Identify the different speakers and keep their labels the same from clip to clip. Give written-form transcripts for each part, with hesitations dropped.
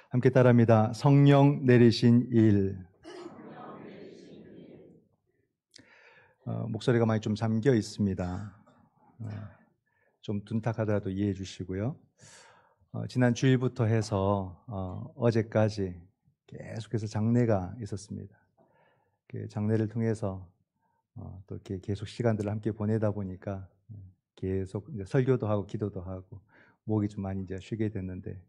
Speaker 1: 함께 따라합니다. 성령 내리신 일. 목소리가 많이 좀 잠겨 있습니다. 좀 둔탁하더라도 이해해 주시고요. 지난 주일부터 해서 어제까지 계속해서 장례가 있었습니다. 그 장례를 통해서 또 이렇게 계속 시간들을 함께 보내다 보니까 계속 이제 설교도 하고 기도도 하고 목이 좀 많이 이제 쉬게 됐는데,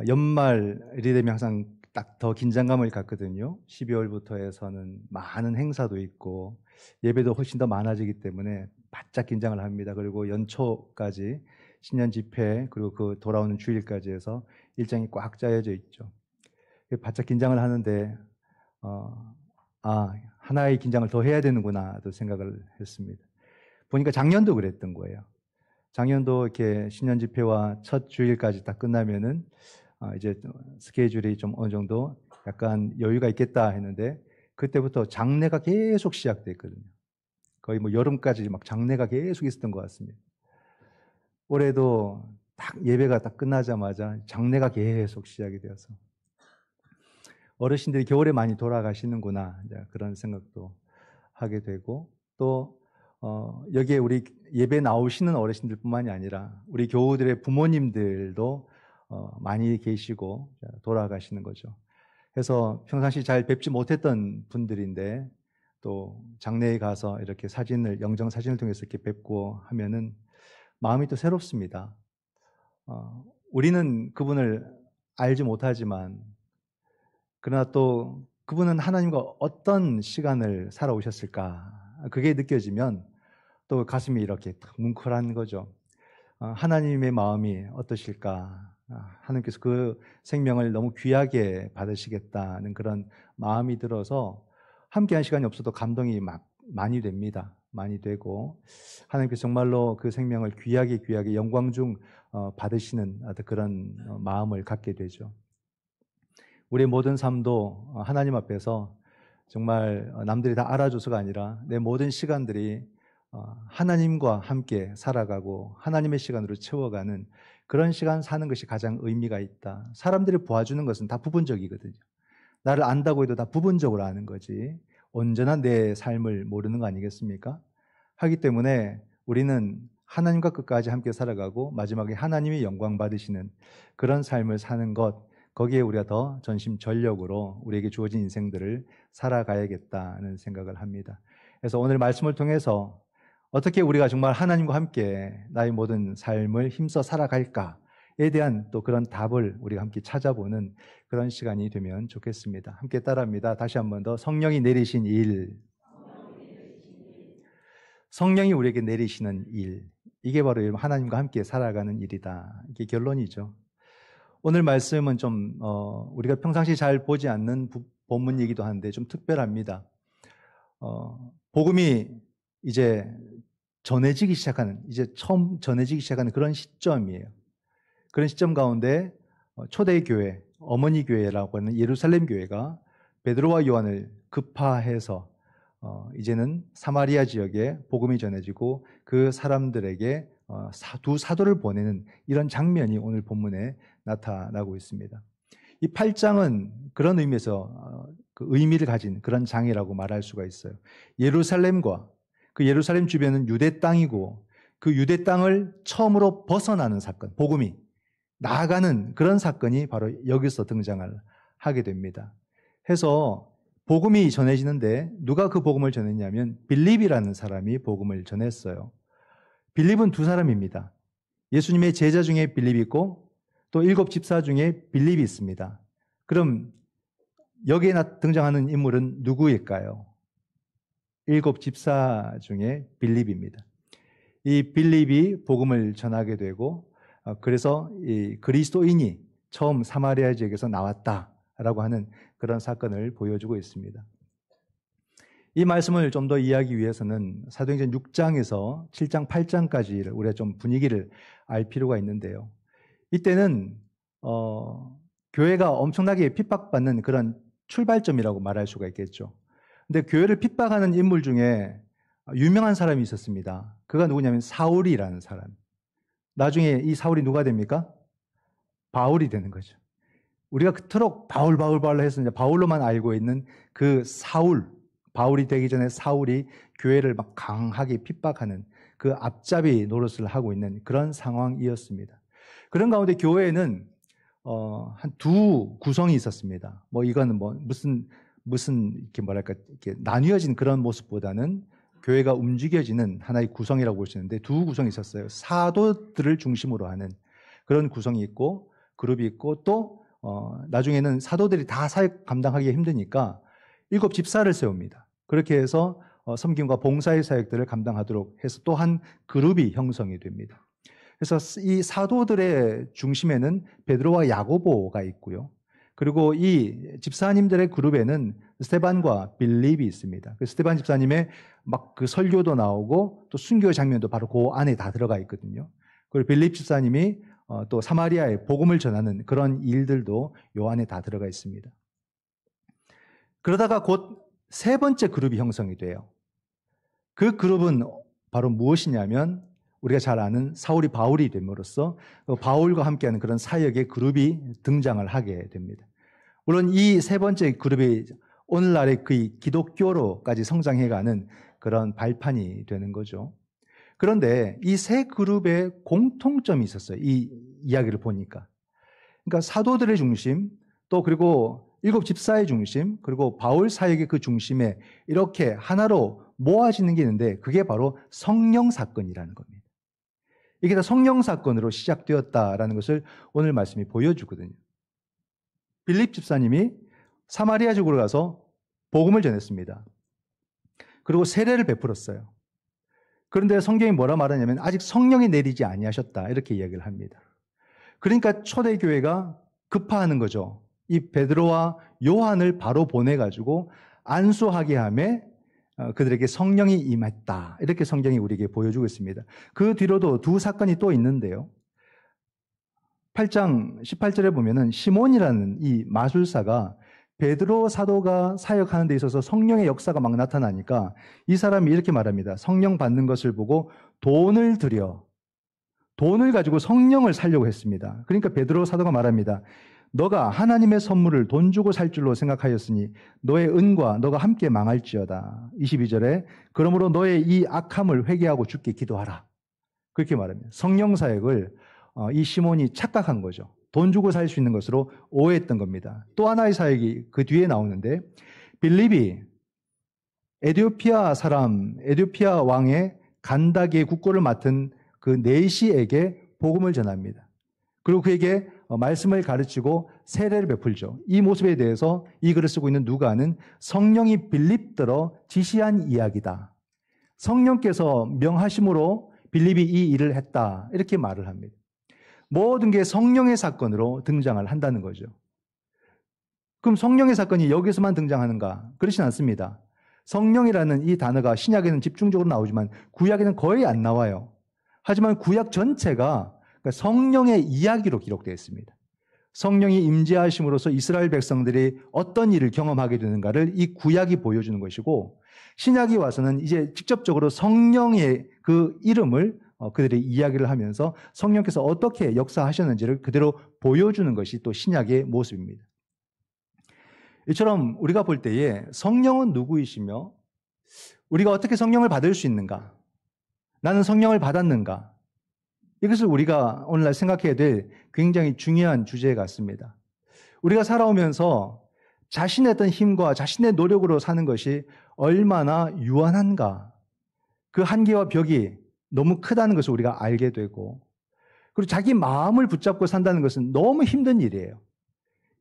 Speaker 1: 연말이 되면 항상 딱 더 긴장감을 갖거든요. 12월부터 해서는 많은 행사도 있고 예배도 훨씬 더 많아지기 때문에 바짝 긴장을 합니다. 그리고 연초까지 신년 집회 그리고 그 돌아오는 주일까지 해서 일정이 꽉 짜여져 있죠. 바짝 긴장을 하는데 하나의 긴장을 더 해야 되는구나 또 생각을 했습니다. 보니까 작년도 그랬던 거예요. 작년도 이렇게 신년 집회와 첫 주일까지 딱 끝나면은 이제 스케줄이 좀 어느 정도 약간 여유가 있겠다 했는데, 그때부터 장례가 계속 시작됐거든요. 거의 뭐 여름까지 막 장례가 계속 있었던 것 같습니다. 올해도 딱 예배가 딱 끝나자마자 장례가 계속 시작이 되어서 어르신들이 겨울에 많이 돌아가시는구나, 이제 그런 생각도 하게 되고, 또 여기에 우리 예배 나오시는 어르신들뿐만이 아니라 우리 교우들의 부모님들도 많이 계시고 돌아가시는 거죠. 그래서 평상시 잘 뵙지 못했던 분들인데 또 장례에 가서 이렇게 사진을, 영정 사진을 통해서 이렇게 뵙고 하면은 마음이 또 새롭습니다. 우리는 그분을 알지 못하지만, 그러나 또 그분은 하나님과 어떤 시간을 살아오셨을까, 그게 느껴지면 또 가슴이 이렇게 뭉클한 거죠. 하나님의 마음이 어떠실까, 하나님께서 그 생명을 너무 귀하게 받으시겠다는 그런 마음이 들어서 함께한 시간이 없어도 감동이 막 많이 됩니다. 많이 되고 하나님께서 정말로 그 생명을 귀하게 영광 중 받으시는 그런 마음을 갖게 되죠. 우리의 모든 삶도 하나님 앞에서 정말 남들이 다 알아줘서가 아니라 내 모든 시간들이 하나님과 함께 살아가고 하나님의 시간으로 채워가는 그런 시간 사는 것이 가장 의미가 있다. 사람들이 보아주는 것은 다 부분적이거든요. 나를 안다고 해도 다 부분적으로 아는 거지 온전한 내 삶을 모르는 거 아니겠습니까? 하기 때문에 우리는 하나님과 끝까지 함께 살아가고 마지막에 하나님이 영광 받으시는 그런 삶을 사는 것, 거기에 우리가 더 전심전력으로 우리에게 주어진 인생들을 살아가야겠다는 생각을 합니다. 그래서 오늘 말씀을 통해서 어떻게 우리가 정말 하나님과 함께 나의 모든 삶을 힘써 살아갈까에 대한 또 그런 답을 우리가 함께 찾아보는 그런 시간이 되면 좋겠습니다. 함께 따라합니다. 다시 한 번 더. 성령이 내리신 일. 성령이 우리에게 내리시는 일. 이게 바로 하나님과 함께 살아가는 일이다. 이게 결론이죠. 오늘 말씀은 좀 우리가 평상시 잘 보지 않는 본문이기도 한데 좀 특별합니다. 복음이 이제 전해지기 시작하는, 이제 처음 전해지기 시작하는 그런 시점이에요. 그런 시점 가운데 초대교회, 어머니 교회라고 하는 예루살렘 교회가 베드로와 요한을 급파해서 이제는 사마리아 지역에 복음이 전해지고 그 사람들에게 두 사도를 보내는 이런 장면이 오늘 본문에 나타나고 있습니다. 이 8장은 그런 의미에서 그 의미를 가진 그런 장이라고 말할 수가 있어요. 예루살렘과 그 예루살렘 주변은 유대 땅이고 그 유대 땅을 처음으로 벗어나는 사건, 복음이 나아가는 그런 사건이 바로 여기서 등장을 하게 됩니다. 해서 복음이 전해지는데 누가 그 복음을 전했냐면 빌립이라는 사람이 복음을 전했어요. 빌립은 두 사람입니다. 예수님의 제자 중에 빌립이 있고 또 7 집사 중에 빌립이 있습니다. 그럼 여기에 등장하는 인물은 누구일까요? 7 집사 중에 빌립입니다. 이 빌립이 복음을 전하게 되고 그래서 이 그리스도인이 처음 사마리아 지역에서 나왔다라고 하는 그런 사건을 보여주고 있습니다. 이 말씀을 좀 더 이해하기 위해서는 사도행전 6장에서 7장, 8장까지 우리가 좀 분위기를 알 필요가 있는데요. 이때는 교회가 엄청나게 핍박받는 그런 출발점이라고 말할 수가 있겠죠. 근데 교회를 핍박하는 인물 중에 유명한 사람이 있었습니다. 그가 누구냐면 사울이라는 사람. 나중에 이 사울이 누가 됩니까? 바울이 되는 거죠. 우리가 그토록 바울 해서 이제 바울로만 알고 있는 그 바울이 되기 전에 사울이 교회를 막 강하게 핍박하는 그 앞잡이 노릇을 하고 있는 그런 상황이었습니다. 그런 가운데 교회에는 한 두 구성이 있었습니다. 이거는 무슨 이렇게 뭐랄까 이렇게 나뉘어진 그런 모습보다는 교회가 움직여지는 하나의 구성이라고 볼 수 있는데 두 구성이 있었어요. 사도들을 중심으로 하는 그런 구성이 있고 그룹이 있고 또 나중에는 사도들이 다 사역 감당하기 힘드니까 7 집사를 세웁니다. 그렇게 해서 섬김과 봉사의 사역들을 감당하도록 해서 또 한 그룹이 형성이 됩니다. 그래서 이 사도들의 중심에는 베드로와 야고보가 있고요. 그리고 이 집사님들의 그룹에는 스데반과 빌립이 있습니다. 그 스데반 집사님의 막 그 설교도 나오고 또 순교 장면도 바로 그 안에 다 들어가 있거든요. 그리고 빌립 집사님이 또 사마리아에 복음을 전하는 그런 일들도 요 안에 다 들어가 있습니다. 그러다가 곧 세 번째 그룹이 형성이 돼요. 그 그룹은 바로 무엇이냐면 우리가 잘 아는 사울이 바울이 됨으로써 바울과 함께하는 그런 사역의 그룹이 등장을 하게 됩니다. 물론 이 세 번째 그룹이 오늘날의 그 기독교로까지 성장해가는 그런 발판이 되는 거죠. 그런데 이 세 그룹의 공통점이 있었어요. 이 이야기를 보니까. 그러니까 사도들의 중심, 또 그리고 7 집사의 중심, 그리고 바울 사역의 그 중심에 이렇게 하나로 모아지는 게 있는데 그게 바로 성령 사건이라는 겁니다. 이게 다 성령 사건으로 시작되었다라는 것을 오늘 말씀이 보여주거든요. 빌립 집사님이 사마리아 지역으로 가서 복음을 전했습니다. 그리고 세례를 베풀었어요. 그런데 성경이 뭐라 말하냐면 아직 성령이 내리지 아니하셨다 이렇게 이야기를 합니다. 그러니까 초대교회가 급파하는 거죠. 이 베드로와 요한을 바로 보내가지고 안수하게 하며 그들에게 성령이 임했다. 이렇게 성경이 우리에게 보여주고 있습니다. 그 뒤로도 두 사건이 또 있는데요. 8장 18절에 보면은 시몬이라는 이 마술사가 베드로 사도가 사역하는 데 있어서 성령의 역사가 막 나타나니까 이 사람이 이렇게 말합니다. 성령 받는 것을 보고 돈을 가지고 성령을 살려고 했습니다. 그러니까 베드로 사도가 말합니다. 너가 하나님의 선물을 돈 주고 살 줄로 생각하였으니 너의 은과 너가 함께 망할지어다. 22절에 그러므로 너의 이 악함을 회개하고 주께 기도하라. 그렇게 말합니다. 성령 사역을 이 시몬이 착각한 거죠. 돈 주고 살 수 있는 것으로 오해했던 겁니다. 또 하나의 사역이 그 뒤에 나오는데 빌립이 에티오피아 왕의 간다기의 국고를 맡은 그 네시에게 복음을 전합니다. 그리고 그에게 말씀을 가르치고 세례를 베풀죠. 이 모습에 대해서 이 글을 쓰고 있는 누가는 성령이 빌립들어 지시한 이야기다. 성령께서 명하심으로 빌립이 이 일을 했다. 이렇게 말을 합니다. 모든 게 성령의 사건으로 등장을 한다는 거죠. 그럼 성령의 사건이 여기서만 등장하는가? 그렇진 않습니다. 성령이라는 이 단어가 신약에는 집중적으로 나오지만 구약에는 거의 안 나와요. 하지만 구약 전체가 성령의 이야기로 기록되어 있습니다. 성령이 임재하심으로써 이스라엘 백성들이 어떤 일을 경험하게 되는가를 이 구약이 보여주는 것이고 신약이 와서는 이제 직접적으로 성령의 그 이름을 그들이 이야기를 하면서 성령께서 어떻게 역사하셨는지를 그대로 보여주는 것이 또 신약의 모습입니다. 이처럼 우리가 볼 때에 성령은 누구이시며 우리가 어떻게 성령을 받을 수 있는가? 나는 성령을 받았는가? 이것을 우리가 오늘날 생각해야 될 굉장히 중요한 주제 같습니다. 우리가 살아오면서 자신의 어떤 힘과 자신의 노력으로 사는 것이 얼마나 유한한가? 그 한계와 벽이 너무 크다는 것을 우리가 알게 되고 그리고 자기 마음을 붙잡고 산다는 것은 너무 힘든 일이에요.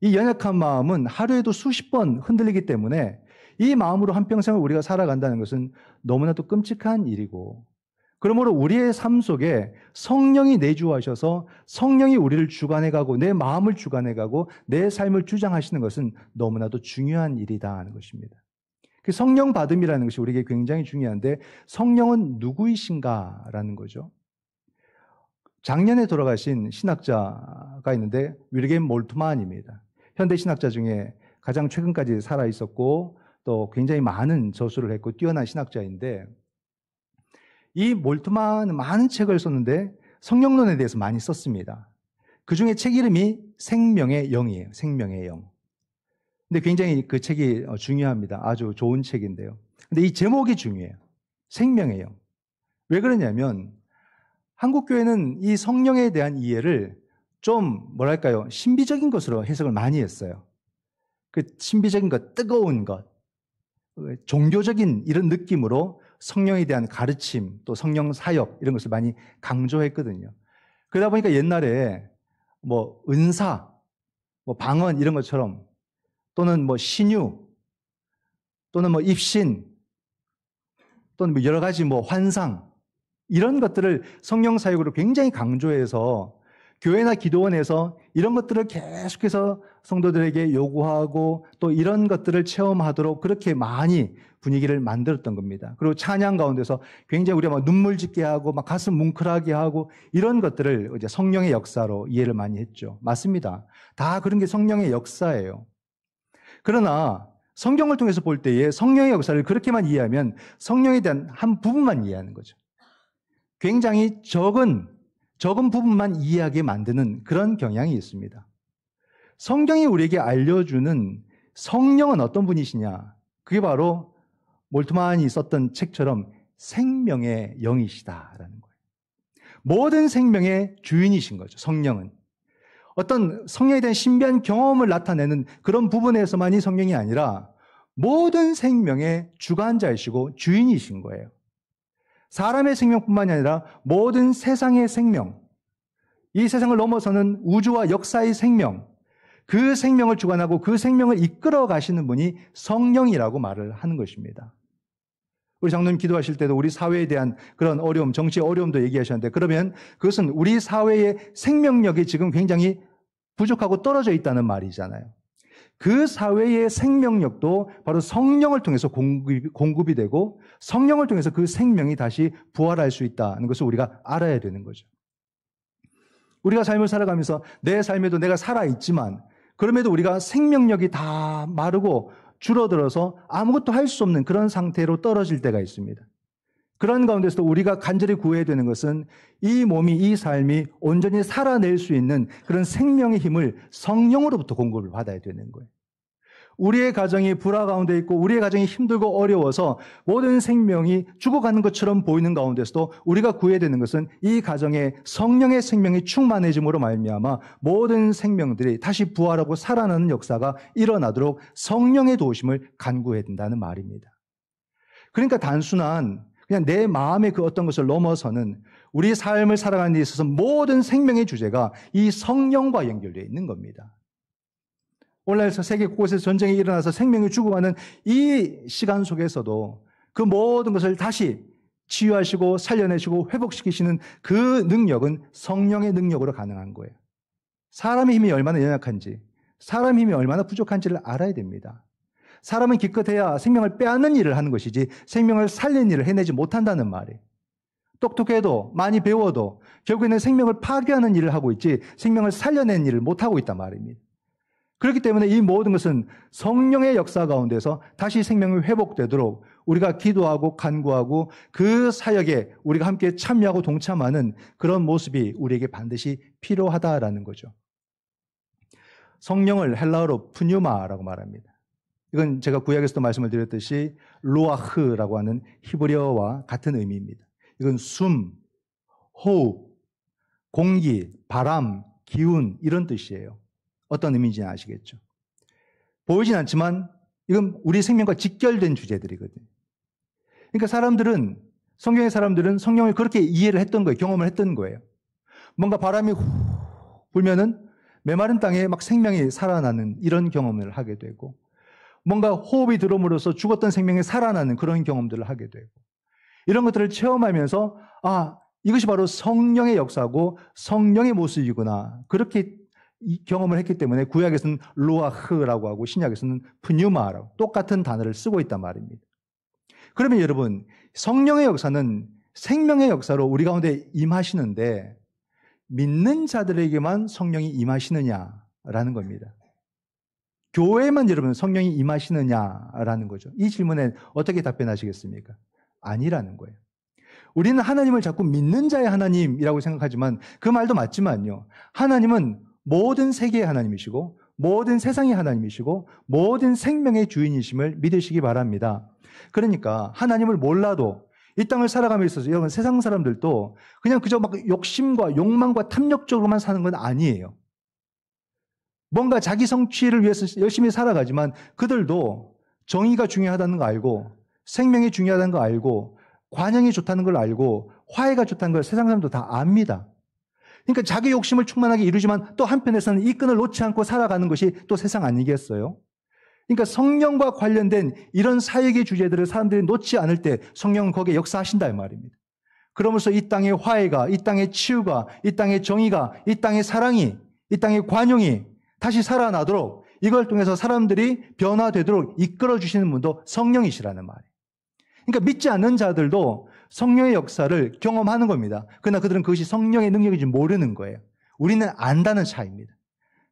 Speaker 1: 이 연약한 마음은 하루에도 수십 번 흔들리기 때문에 이 마음으로 한평생을 우리가 살아간다는 것은 너무나도 끔찍한 일이고 그러므로 우리의 삶 속에 성령이 내주하셔서 성령이 우리를 주관해가고 내 마음을 주관해가고 내 삶을 주장하시는 것은 너무나도 중요한 일이다 하는 것입니다. 그 성령 받음이라는 것이 우리에게 굉장히 중요한데 성령은 누구이신가라는 거죠. 작년에 돌아가신 신학자가 있는데 윌리엄 몰트만입니다. 현대 신학자 중에 가장 최근까지 살아 있었고 또 굉장히 많은 저술을 했고 뛰어난 신학자인데 이 몰트만은 많은 책을 썼는데 성령론에 대해서 많이 썼습니다. 그 중에 책 이름이 생명의 영이에요. 생명의 영. 근데 굉장히 그 책이 중요합니다. 아주 좋은 책인데요. 근데 이 제목이 중요해요. 생명의 영. 왜 그러냐면 한국 교회는 이 성령에 대한 이해를 좀 뭐랄까요? 신비적인 것으로 해석을 많이 했어요. 그 신비적인 것, 뜨거운 것, 종교적인 이런 느낌으로 성령에 대한 가르침, 또 성령 사역 이런 것을 많이 강조했거든요. 그러다 보니까 옛날에 뭐 은사, 뭐 방언 이런 것처럼 또는 뭐 신유 또는 뭐 입신 또는 뭐 여러 가지 뭐 환상 이런 것들을 성령 사역으로 굉장히 강조해서 교회나 기도원에서 이런 것들을 계속해서 성도들에게 요구하고 또 이런 것들을 체험하도록 그렇게 많이 분위기를 만들었던 겁니다. 그리고 찬양 가운데서 굉장히 우리가 막 눈물 짓게 하고 막 가슴 뭉클하게 하고 이런 것들을 이제 성령의 역사로 이해를 많이 했죠. 맞습니다. 다 그런 게 성령의 역사예요. 그러나 성경을 통해서 볼 때에 성령의 역사를 그렇게만 이해하면 성령에 대한 한 부분만 이해하는 거죠. 굉장히 적은 부분만 이해하게 만드는 그런 경향이 있습니다. 성경이 우리에게 알려주는 성령은 어떤 분이시냐? 그게 바로 몰트만이 썼던 책처럼 생명의 영이시다라는 거예요. 모든 생명의 주인이신 거죠. 성령은. 어떤 성령에 대한 신비한 경험을 나타내는 그런 부분에서만이 성령이 아니라 모든 생명의 주관자이시고 주인이신 거예요. 사람의 생명뿐만이 아니라 모든 세상의 생명, 이 세상을 넘어서는 우주와 역사의 생명, 그 생명을 주관하고 그 생명을 이끌어 가시는 분이 성령이라고 말을 하는 것입니다. 우리 장로님 기도하실 때도 우리 사회에 대한 그런 어려움, 정치의 어려움도 얘기하셨는데 그러면 그것은 우리 사회의 생명력이 지금 굉장히 부족하고 떨어져 있다는 말이잖아요. 그 사회의 생명력도 바로 성령을 통해서 공급이 되고 성령을 통해서 그 생명이 다시 부활할 수 있다는 것을 우리가 알아야 되는 거죠. 우리가 삶을 살아가면서 내 삶에도 내가 살아있지만 그럼에도 우리가 생명력이 다 마르고 줄어들어서 아무것도 할 수 없는 그런 상태로 떨어질 때가 있습니다. 그런 가운데서도 우리가 간절히 구해야 되는 것은 이 몸이, 이 삶이 온전히 살아낼 수 있는 그런 생명의 힘을 성령으로부터 공급을 받아야 되는 거예요. 우리의 가정이 불화 가운데 있고 우리의 가정이 힘들고 어려워서 모든 생명이 죽어가는 것처럼 보이는 가운데서도 우리가 구해야 되는 것은 이 가정에 성령의 생명이 충만해짐으로 말미암아 모든 생명들이 다시 부활하고 살아나는 역사가 일어나도록 성령의 도우심을 간구해야 된다는 말입니다. 그러니까 단순한 그냥 내 마음의 그 어떤 것을 넘어서는 우리 삶을 살아가는 데 있어서 모든 생명의 주제가 이 성령과 연결되어 있는 겁니다. 오늘날에서 세계 곳곳에서 전쟁이 일어나서 생명이 죽어가는 이 시간 속에서도 그 모든 것을 다시 치유하시고 살려내시고 회복시키시는 그 능력은 성령의 능력으로 가능한 거예요. 사람의 힘이 얼마나 연약한지, 사람의 힘이 얼마나 부족한지를 알아야 됩니다. 사람은 기껏해야 생명을 빼앗는 일을 하는 것이지 생명을 살리는 일을 해내지 못한다는 말이에요. 똑똑해도 많이 배워도 결국에는 생명을 파괴하는 일을 하고 있지 생명을 살려내는 일을 못하고 있단 말입니다. 그렇기 때문에 이 모든 것은 성령의 역사 가운데서 다시 생명이 회복되도록 우리가 기도하고 간구하고 그 사역에 우리가 함께 참여하고 동참하는 그런 모습이 우리에게 반드시 필요하다라는 거죠. 성령을 헬라어로 푸뉴마라고 말합니다. 이건 제가 구약에서도 말씀을 드렸듯이 루아흐라고 하는 히브리어와 같은 의미입니다. 이건 숨, 호흡, 공기, 바람, 기운 이런 뜻이에요. 어떤 의미인지 아시겠죠? 보이진 않지만 이건 우리 생명과 직결된 주제들이거든요. 그러니까 성경의 사람들은 성령을 그렇게 이해를 했던 거예요. 경험을 했던 거예요. 뭔가 바람이 후 불면은 메마른 땅에 막 생명이 살아나는 이런 경험을 하게 되고 뭔가 호흡이 들어옴으로써 죽었던 생명이 살아나는 그런 경험들을 하게 되고 이런 것들을 체험하면서 이것이 바로 성령의 역사고 성령의 모습이구나. 그렇게 이 경험을 했기 때문에 구약에서는 루아흐라고 하고 신약에서는 푸뉴마라고 똑같은 단어를 쓰고 있단 말입니다. 그러면 여러분 성령의 역사는 생명의 역사로 우리 가운데 임하시는데 믿는 자들에게만 성령이 임하시느냐라는 겁니다. 교회에만 여러분 성령이 임하시느냐라는 거죠. 이 질문에 어떻게 답변하시겠습니까? 아니라는 거예요. 우리는 하나님을 자꾸 믿는 자의 하나님이라고 생각하지만 그 말도 맞지만요. 하나님은 모든 세계의 하나님이시고 모든 세상의 하나님이시고 모든 생명의 주인이심을 믿으시기 바랍니다. 그러니까 하나님을 몰라도 이 땅을 살아감에 있어서 여러분 세상 사람들도 그냥 그저 막 욕심과 욕망과 탐욕적으로만 사는 건 아니에요. 뭔가 자기 성취를 위해서 열심히 살아가지만 그들도 정의가 중요하다는 거 알고 생명이 중요하다는 거 알고 관영이 좋다는 걸 알고 화해가 좋다는 걸 세상 사람도 다 압니다. 그러니까 자기 욕심을 충만하게 이루지만 또 한편에서는 이 끈을 놓지 않고 살아가는 것이 또 세상 아니겠어요? 그러니까 성령과 관련된 이런 사역의 주제들을 사람들이 놓지 않을 때 성령은 거기에 역사하신다 이 말입니다. 그러면서 이 땅의 화해가, 이 땅의 치유가, 이 땅의 정의가, 이 땅의 사랑이, 이 땅의 관용이 다시 살아나도록 이걸 통해서 사람들이 변화되도록 이끌어주시는 분도 성령이시라는 말이에요. 그러니까 믿지 않는 자들도 성령의 역사를 경험하는 겁니다. 그러나 그들은 그것이 성령의 능력인지 모르는 거예요. 우리는 안다는 차이입니다.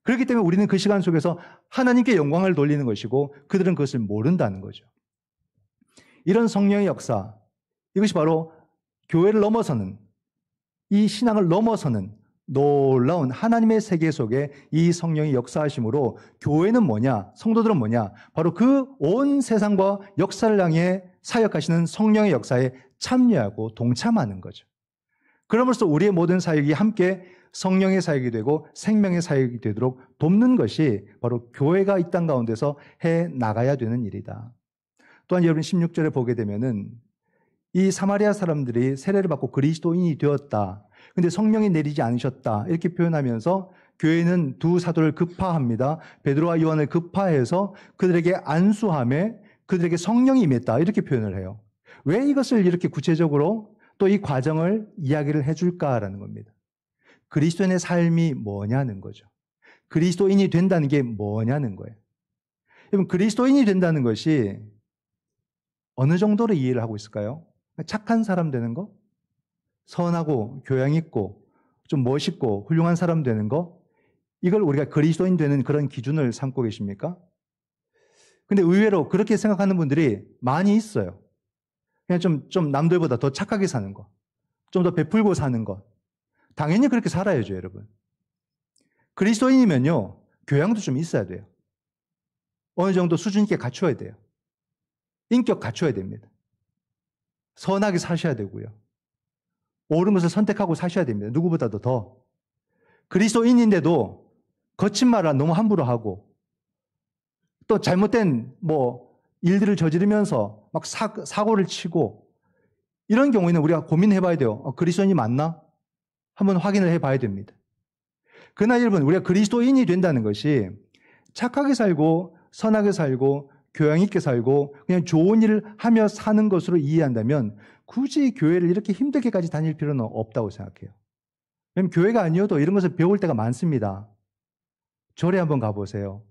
Speaker 1: 그렇기 때문에 우리는 그 시간 속에서 하나님께 영광을 돌리는 것이고 그들은 그것을 모른다는 거죠. 이런 성령의 역사, 이것이 바로 교회를 넘어서는, 이 신앙을 넘어서는 놀라운 하나님의 세계 속에 이 성령이 역사하심으로 교회는 뭐냐, 성도들은 뭐냐, 바로 그 온 세상과 역사를 향해 사역하시는 성령의 역사에 참여하고 동참하는 거죠. 그러면서 우리의 모든 사역이 함께 성령의 사역이 되고 생명의 사역이 되도록 돕는 것이 바로 교회가 이 땅 가운데서 해 나가야 되는 일이다. 또한 여러분 16절에 보게 되면은 이 사마리아 사람들이 세례를 받고 그리스도인이 되었다. 근데 성령이 내리지 않으셨다. 이렇게 표현하면서 교회는 두 사도를 급파합니다. 베드로와 요한을 급파해서 그들에게 안수함에 그들에게 성령이 임했다. 이렇게 표현을 해요. 왜 이것을 이렇게 구체적으로 또 이 과정을 이야기를 해줄까라는 겁니다. 그리스도인의 삶이 뭐냐는 거죠. 그리스도인이 된다는 게 뭐냐는 거예요. 여러분, 그리스도인이 된다는 것이 어느 정도로 이해를 하고 있을까요? 착한 사람 되는 거? 선하고 교양 있고 좀 멋있고 훌륭한 사람 되는 거? 이걸 우리가 그리스도인 되는 그런 기준을 삼고 계십니까? 근데 의외로 그렇게 생각하는 분들이 많이 있어요. 그냥 좀 남들보다 더 착하게 사는 거, 좀 더 베풀고 사는 것. 당연히 그렇게 살아야죠, 여러분. 그리스도인이면요, 교양도 좀 있어야 돼요. 어느 정도 수준 있게 갖춰야 돼요. 인격 갖춰야 됩니다. 선하게 사셔야 되고요. 옳은 것을 선택하고 사셔야 됩니다. 누구보다도 더. 그리스도인인데도 거친 말을 너무 함부로 하고 또 잘못된 일들을 저지르면서 막 사고를 치고 이런 경우에는 우리가 고민해봐야 돼요. 그리스도인이 맞나? 한번 확인을 해봐야 됩니다. 그러나 여러분, 우리가 그리스도인이 된다는 것이 착하게 살고 선하게 살고 교양 있게 살고 그냥 좋은 일을 하며 사는 것으로 이해한다면 굳이 교회를 이렇게 힘들게까지 다닐 필요는 없다고 생각해요. 왜냐하면 교회가 아니어도 이런 것을 배울 때가 많습니다. 절에 한번 가보세요.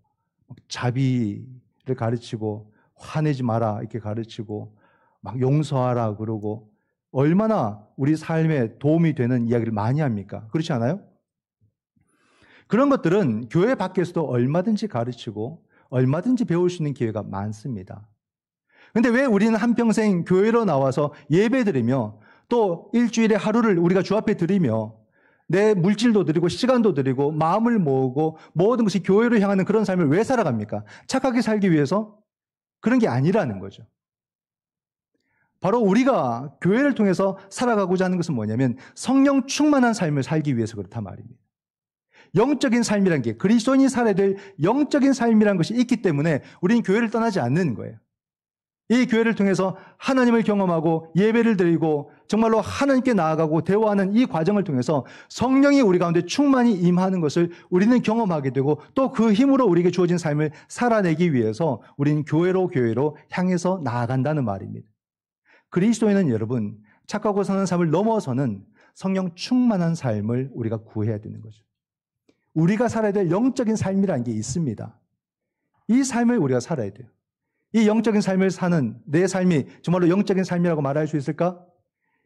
Speaker 1: 자비를 가르치고 화내지 마라 이렇게 가르치고 막 용서하라 그러고 얼마나 우리 삶에 도움이 되는 이야기를 많이 합니까? 그렇지 않아요? 그런 것들은 교회 밖에서도 얼마든지 가르치고 얼마든지 배울 수 있는 기회가 많습니다. 그런데 왜 우리는 한평생 교회로 나와서 예배 드리며 또 일주일에 하루를 우리가 주 앞에 드리며 내 물질도 드리고 시간도 드리고 마음을 모으고 모든 것이 교회로 향하는 그런 삶을 왜 살아갑니까? 착하게 살기 위해서? 그런 게 아니라는 거죠. 바로 우리가 교회를 통해서 살아가고자 하는 것은 뭐냐면 성령 충만한 삶을 살기 위해서 그렇단 말입니다. 영적인 삶이란 게 그리스도인이 살아야 될 영적인 삶이란 것이 있기 때문에 우리는 교회를 떠나지 않는 거예요. 이 교회를 통해서 하나님을 경험하고 예배를 드리고 정말로 하나님께 나아가고 대화하는 이 과정을 통해서 성령이 우리 가운데 충만히 임하는 것을 우리는 경험하게 되고 또 그 힘으로 우리에게 주어진 삶을 살아내기 위해서 우리는 교회로 향해서 나아간다는 말입니다. 그리스도인은 여러분 착하고 사는 삶을 넘어서는 성령 충만한 삶을 우리가 구해야 되는 거죠. 우리가 살아야 될 영적인 삶이라는 게 있습니다. 이 삶을 우리가 살아야 돼요. 이 영적인 삶을 사는 내 삶이 정말로 영적인 삶이라고 말할 수 있을까?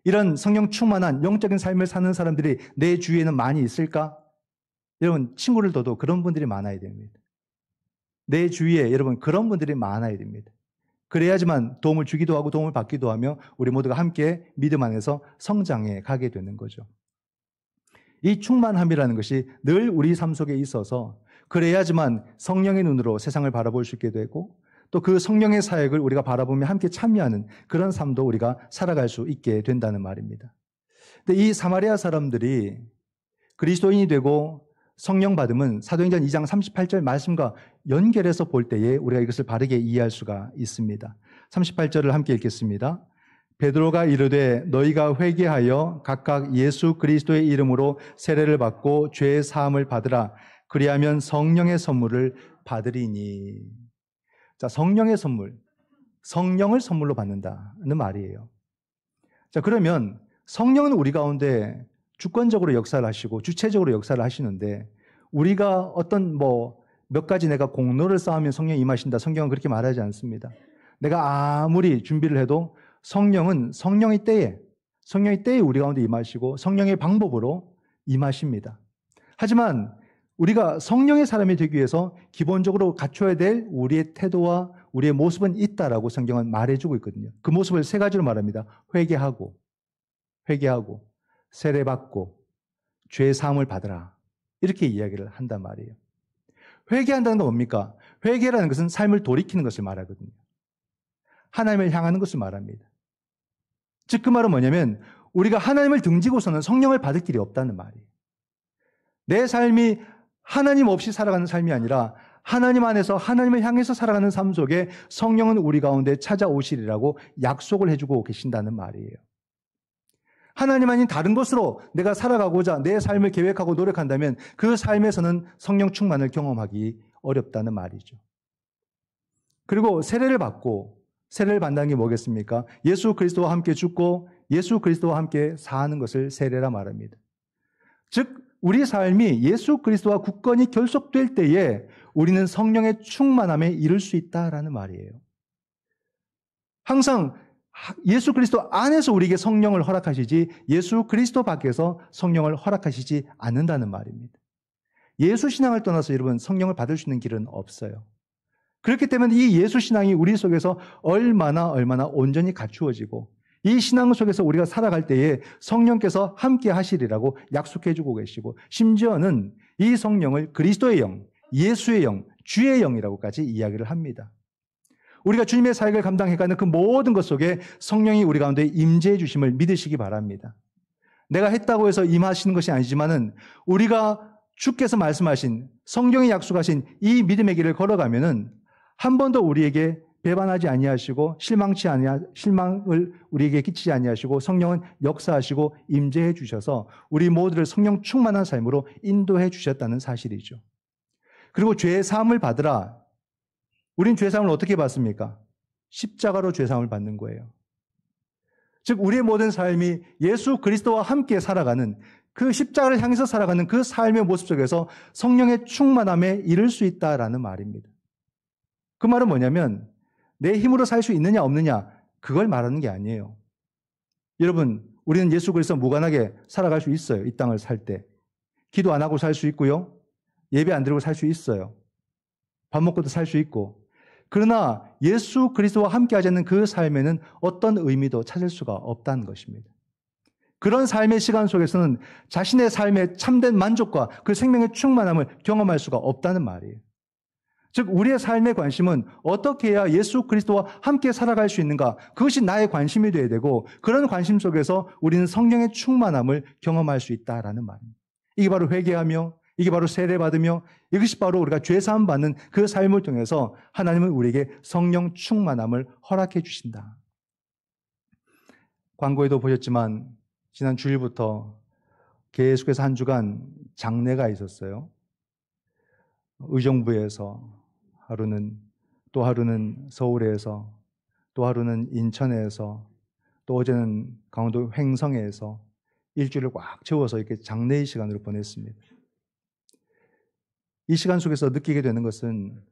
Speaker 1: 이런 성령 충만한 영적인 삶을 사는 사람들이 내 주위에는 많이 있을까? 여러분, 친구를 둬도 그런 분들이 많아야 됩니다. 내 주위에 여러분 그런 분들이 많아야 됩니다. 그래야지만 도움을 주기도 하고 도움을 받기도 하며 우리 모두가 함께 믿음 안에서 성장해 가게 되는 거죠. 이 충만함이라는 것이 늘 우리 삶 속에 있어서 그래야지만 성령의 눈으로 세상을 바라볼 수 있게 되고 또 그 성령의 사역을 우리가 바라보며 함께 참여하는 그런 삶도 우리가 살아갈 수 있게 된다는 말입니다. 근데 이 사마리아 사람들이 그리스도인이 되고 성령 받음은 사도행전 2장 38절 말씀과 연결해서 볼 때에 우리가 이것을 바르게 이해할 수가 있습니다. 38절을 함께 읽겠습니다. 베드로가 이르되 너희가 회개하여 각각 예수 그리스도의 이름으로 세례를 받고 죄의 사함을 받으라. 그리하면 성령의 선물을 받으리니. 자, 성령의 선물. 성령을 선물로 받는다는 말이에요. 자, 그러면 성령은 우리 가운데 주권적으로 역사를 하시고 주체적으로 역사를 하시는데 우리가 어떤 몇 가지 내가 공로를 쌓으면 성령이 임하신다. 성경은 그렇게 말하지 않습니다. 내가 아무리 준비를 해도 성령은 성령의 때에 우리 가운데 임하시고 성령의 방법으로 임하십니다. 하지만 우리가 성령의 사람이 되기 위해서 기본적으로 갖춰야 될 우리의 태도와 우리의 모습은 있다라고 성경은 말해주고 있거든요. 그 모습을 세 가지로 말합니다. 회개하고 세례받고 죄의 사함을 받으라. 이렇게 이야기를 한단 말이에요. 회개한다는 건 뭡니까? 회개라는 것은 삶을 돌이키는 것을 말하거든요. 하나님을 향하는 것을 말합니다. 즉 그 말은 뭐냐면 우리가 하나님을 등지고서는 성령을 받을 길이 없다는 말이에요. 내 삶이 하나님 없이 살아가는 삶이 아니라 하나님 안에서 하나님을 향해서 살아가는 삶 속에 성령은 우리 가운데 찾아오시리라고 약속을 해주고 계신다는 말이에요. 하나님 아닌 다른 것으로 내가 살아가고자 내 삶을 계획하고 노력한다면 그 삶에서는 성령 충만을 경험하기 어렵다는 말이죠. 그리고 세례를 받는다는 게 뭐겠습니까? 예수 그리스도와 함께 죽고 예수 그리스도와 함께 사는 것을 세례라 말합니다. 즉 우리 삶이 예수 그리스도와 굳건히 결속될 때에 우리는 성령의 충만함에 이를 수 있다라는 말이에요. 항상 예수 그리스도 안에서 우리에게 성령을 허락하시지 예수 그리스도 밖에서 성령을 허락하시지 않는다는 말입니다. 예수 신앙을 떠나서 여러분 성령을 받을 수 있는 길은 없어요. 그렇기 때문에 이 예수 신앙이 우리 속에서 얼마나 온전히 갖추어지고 이 신앙 속에서 우리가 살아갈 때에 성령께서 함께 하시리라고 약속해 주고 계시고 심지어는 이 성령을 그리스도의 영, 예수의 영, 주의 영이라고까지 이야기를 합니다. 우리가 주님의 사역을 감당해가는 그 모든 것 속에 성령이 우리 가운데 임재해 주심을 믿으시기 바랍니다. 내가 했다고 해서 임하시는 것이 아니지만은 우리가 주께서 말씀하신 성령이 약속하신 이 믿음의 길을 걸어가면은 한 번도 우리에게 배반하지 아니하시고 실망을 우리에게 끼치지 아니하시고 성령은 역사하시고 임재해 주셔서 우리 모두를 성령 충만한 삶으로 인도해 주셨다는 사실이죠. 그리고 죄의 사함을 받으라. 우린 죄 사함을 어떻게 받습니까? 십자가로 죄 사함을 받는 거예요. 즉 우리의 모든 삶이 예수 그리스도와 함께 살아가는 그 십자가를 향해서 살아가는 그 삶의 모습 속에서 성령의 충만함에 이를 수 있다라는 말입니다. 그 말은 뭐냐면 내 힘으로 살 수 있느냐 없느냐 그걸 말하는 게 아니에요. 여러분 우리는 예수 그리스도 무관하게 살아갈 수 있어요. 이 땅을 살 때. 기도 안 하고 살 수 있고요. 예배 안 드리고 살 수 있어요. 밥 먹고도 살 수 있고. 그러나 예수 그리스도와 함께 하지 않는 그 삶에는 어떤 의미도 찾을 수가 없다는 것입니다. 그런 삶의 시간 속에서는 자신의 삶의 참된 만족과 그 생명의 충만함을 경험할 수가 없다는 말이에요. 즉 우리의 삶의 관심은 어떻게 해야 예수 그리스도와 함께 살아갈 수 있는가, 그것이 나의 관심이 되어야 되고 그런 관심 속에서 우리는 성령의 충만함을 경험할 수 있다라는 말입니다. 이게 바로 회개하며 이게 바로 세례받으며 이것이 바로 우리가 죄사함 받는 그 삶을 통해서 하나님은 우리에게 성령 충만함을 허락해 주신다. 광고에도 보셨지만 지난 주일부터 계속해서 한 주간 장례가 있었어요. 의정부에서 하루는, 또 하루는 서울에서, 또 하루는 인천에서, 또 어제는 강원도 횡성에서 일주일을 꽉 채워서 이렇게 장례의 시간으로 보냈습니다. 이 시간 속에서 느끼게 되는 것은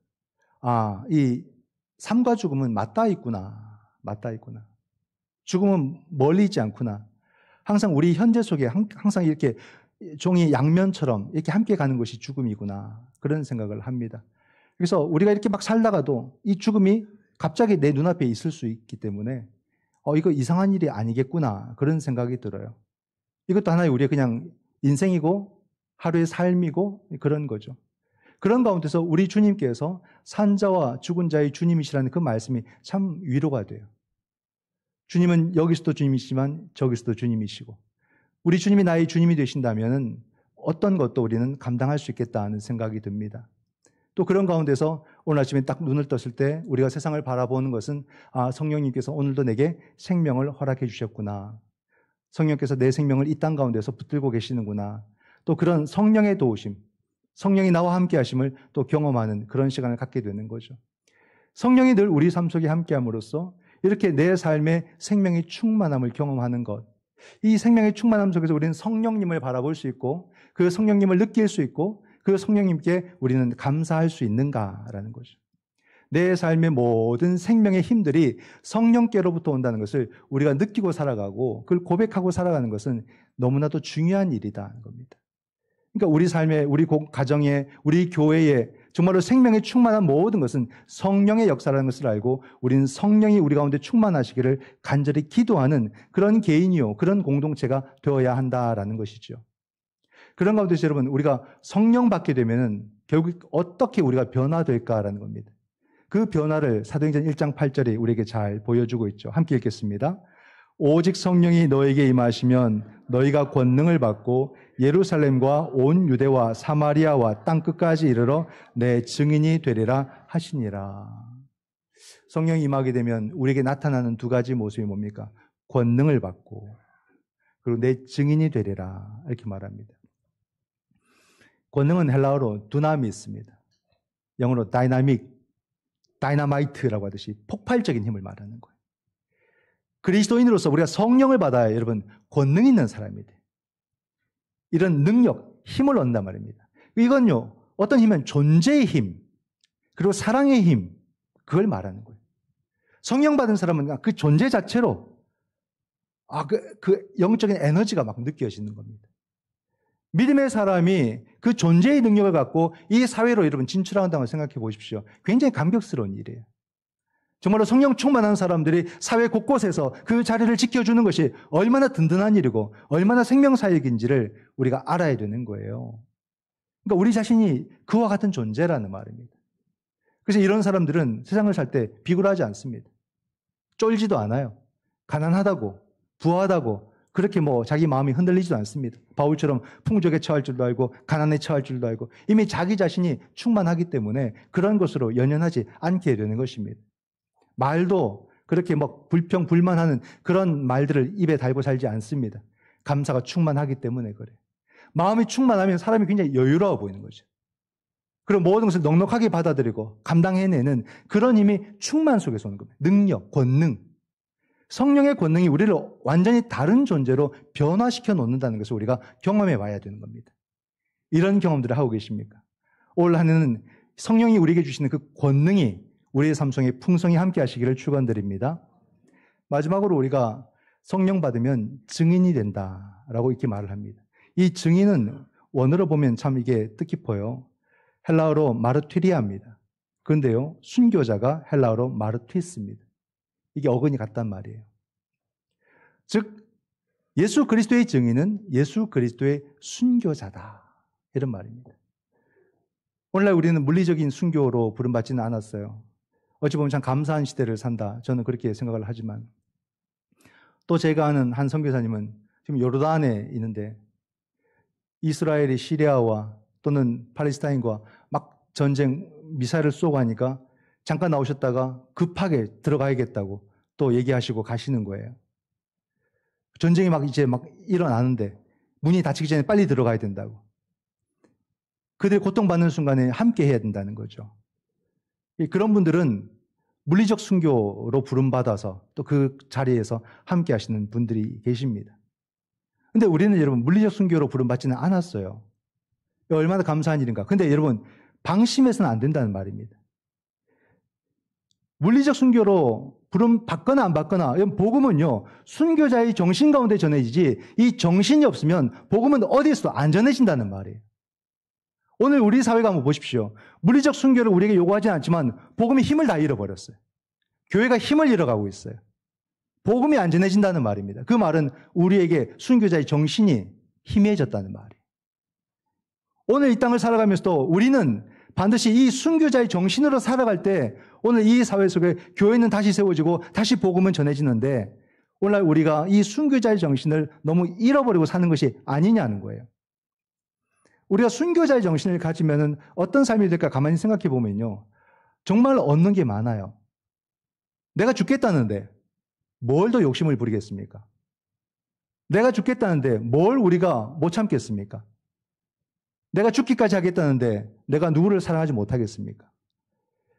Speaker 1: 이 삶과 죽음은 맞닿아 있구나. 죽음은 멀리 있지 않구나. 항상 우리 현재 속에 항상 이렇게 종이 양면처럼 이렇게 함께 가는 것이 죽음이구나. 그런 생각을 합니다. 그래서 우리가 이렇게 막 살다가도 이 죽음이 갑자기 내 눈앞에 있을 수 있기 때문에 이거 이상한 일이 아니겠구나 그런 생각이 들어요. 이것도 하나의 우리의 그냥 인생이고 하루의 삶이고 그런 거죠. 그런 가운데서 우리 주님께서 산자와 죽은 자의 주님이시라는 그 말씀이 참 위로가 돼요. 주님은 여기서도 주님이시지만 저기서도 주님이시고 우리 주님이 나의 주님이 되신다면 어떤 것도 우리는 감당할 수 있겠다는 생각이 듭니다. 또 그런 가운데서 오늘 아침에 딱 눈을 떴을 때 우리가 세상을 바라보는 것은 성령님께서 오늘도 내게 생명을 허락해 주셨구나. 성령께서 내 생명을 이 땅 가운데서 붙들고 계시는구나. 또 그런 성령의 도우심, 성령이 나와 함께 하심을 또 경험하는 그런 시간을 갖게 되는 거죠. 성령이 늘 우리 삶 속에 함께 함으로써 이렇게 내 삶의 생명의 충만함을 경험하는 것. 이 생명의 충만함 속에서 우리는 성령님을 바라볼 수 있고 그 성령님을 느낄 수 있고 그 성령님께 우리는 감사할 수 있는가라는 거죠. 내 삶의 모든 생명의 힘들이 성령께로부터 온다는 것을 우리가 느끼고 살아가고 그걸 고백하고 살아가는 것은 너무나도 중요한 일이다는 겁니다. 그러니까 우리 삶에, 우리 가정에, 우리 교회에 정말로 생명에 충만한 모든 것은 성령의 역사라는 것을 알고 우리는 성령이 우리 가운데 충만하시기를 간절히 기도하는 그런 개인이요, 그런 공동체가 되어야 한다라는 것이죠. 그런 가운데서 여러분, 우리가 성령 받게 되면은 결국 어떻게 우리가 변화될까라는 겁니다. 그 변화를 사도행전 1장 8절이 우리에게 잘 보여주고 있죠. 함께 읽겠습니다. 오직 성령이 너에게 임하시면 너희가 권능을 받고 예루살렘과 온 유대와 사마리아와 땅끝까지 이르러 내 증인이 되리라 하시니라. 성령이 임하게 되면 우리에게 나타나는 두 가지 모습이 뭡니까? 권능을 받고 그리고 내 증인이 되리라 이렇게 말합니다. 권능은 헬라어로 두나미스입니다. 영어로 다이나마이트라고 하듯이 폭발적인 힘을 말하는 거예요. 그리스도인으로서 우리가 성령을 받아야 여러분 권능 있는 사람이 돼요. 이런 능력, 힘을 얻는단 말입니다. 이건요, 어떤 힘은 존재의 힘, 그리고 사랑의 힘, 그걸 말하는 거예요. 성령 받은 사람은 그 존재 자체로 그 영적인 에너지가 막 느껴지는 겁니다. 믿음의 사람이 그 존재의 능력을 갖고 이 사회로 여러분 진출한다고 생각해 보십시오. 굉장히 감격스러운 일이에요. 정말로 성령 충만한 사람들이 사회 곳곳에서 그 자리를 지켜주는 것이 얼마나 든든한 일이고 얼마나 생명사역인지를 우리가 알아야 되는 거예요. 그러니까 우리 자신이 그와 같은 존재라는 말입니다. 그래서 이런 사람들은 세상을 살 때 비굴하지 않습니다. 쫄지도 않아요. 가난하다고, 부하다고 그렇게 자기 마음이 흔들리지도 않습니다. 바울처럼 풍족에 처할 줄도 알고 가난에 처할 줄도 알고 이미 자기 자신이 충만하기 때문에 그런 것으로 연연하지 않게 되는 것입니다. 말도 그렇게 불평, 불만하는 그런 말들을 입에 달고 살지 않습니다. 감사가 충만하기 때문에 그래요. 마음이 충만하면 사람이 굉장히 여유로워 보이는 거죠. 그리고 모든 것을 넉넉하게 받아들이고 감당해내는 그런 힘이 충만 속에서 오는 겁니다. 능력, 권능. 성령의 권능이 우리를 완전히 다른 존재로 변화시켜 놓는다는 것을 우리가 경험해 봐야 되는 겁니다. 이런 경험들을 하고 계십니까? 올 한 해는 성령이 우리에게 주시는 그 권능이 우리의 삶 속에 풍성히 함께 하시기를 축원드립니다. 마지막으로 우리가 성령 받으면 증인이 된다라고 이렇게 말을 합니다. 이 증인은 원어로 보면 참 이게 뜻깊어요. 헬라어로 마르튀리아입니다. 그런데요, 순교자가 헬라어로 마르튀스입니다. 이게 어근이 같단 말이에요. 즉 예수 그리스도의 증인은 예수 그리스도의 순교자다 이런 말입니다. 오늘날 우리는 물리적인 순교로 부름받지는 않았어요. 어찌 보면 참 감사한 시대를 산다. 저는 그렇게 생각을 하지만 또 제가 아는 한 선교사님은 지금 요르단에 있는데 이스라엘이 시리아와 또는 팔레스타인과 막 전쟁 미사일을 쏘고 하니까 잠깐 나오셨다가 급하게 들어가야겠다고 또 얘기하시고 가시는 거예요. 전쟁이 이제 일어나는데 문이 닫히기 전에 빨리 들어가야 된다고. 그들이 고통받는 순간에 함께 해야 된다는 거죠. 그런 분들은 물리적 순교로 부름받아서 또 그 자리에서 함께 하시는 분들이 계십니다. 근데 우리는 여러분 물리적 순교로 부름받지는 않았어요. 얼마나 감사한 일인가. 근데 여러분 방심해서는 안 된다는 말입니다. 물리적 순교로 부름받거나 안 받거나 복음은요 순교자의 정신 가운데 전해지지 이 정신이 없으면 복음은 어디에서도 안 전해진다는 말이에요. 오늘 우리 사회가 한번 보십시오. 물리적 순교를 우리에게 요구하지 않지만 복음이 힘을 다 잃어버렸어요. 교회가 힘을 잃어가고 있어요. 복음이 안전해진다는 말입니다. 그 말은 우리에게 순교자의 정신이 희미해졌다는 말이에요. 오늘 이 땅을 살아가면서도 우리는 반드시 이 순교자의 정신으로 살아갈 때 오늘 이 사회 속에 교회는 다시 세워지고 다시 복음은 전해지는데 오늘날 우리가 이 순교자의 정신을 너무 잃어버리고 사는 것이 아니냐는 거예요. 우리가 순교자의 정신을 가지면 어떤 삶이 될까 가만히 생각해 보면요. 정말 얻는 게 많아요. 내가 죽겠다는데 뭘 더 욕심을 부리겠습니까? 내가 죽겠다는데 뭘 우리가 못 참겠습니까? 내가 죽기까지 하겠다는데 내가 누구를 사랑하지 못하겠습니까?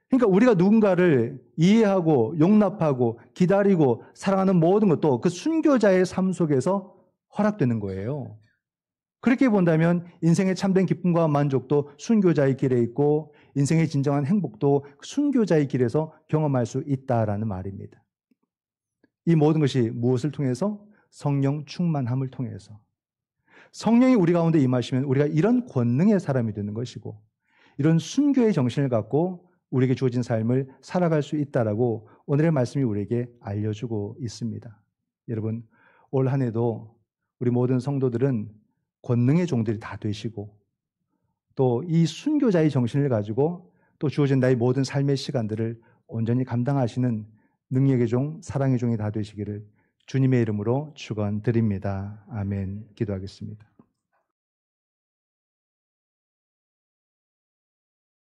Speaker 1: 그러니까 우리가 누군가를 이해하고 용납하고 기다리고 사랑하는 모든 것도 그 순교자의 삶 속에서 허락되는 거예요. 그렇게 본다면 인생의 참된 기쁨과 만족도 순교자의 길에 있고 인생의 진정한 행복도 순교자의 길에서 경험할 수 있다라는 말입니다. 이 모든 것이 무엇을 통해서? 성령 충만함을 통해서. 성령이 우리 가운데 임하시면 우리가 이런 권능의 사람이 되는 것이고 이런 순교의 정신을 갖고 우리에게 주어진 삶을 살아갈 수 있다라고 오늘의 말씀이 우리에게 알려주고 있습니다. 여러분, 올 한 해도 우리 모든 성도들은 권능의 종들이 다 되시고 또 이 순교자의 정신을 가지고 또 주어진 나의 모든 삶의 시간들을 온전히 감당하시는 능력의 종, 사랑의 종이 다 되시기를 주님의 이름으로 축원드립니다. 아멘. 기도하겠습니다.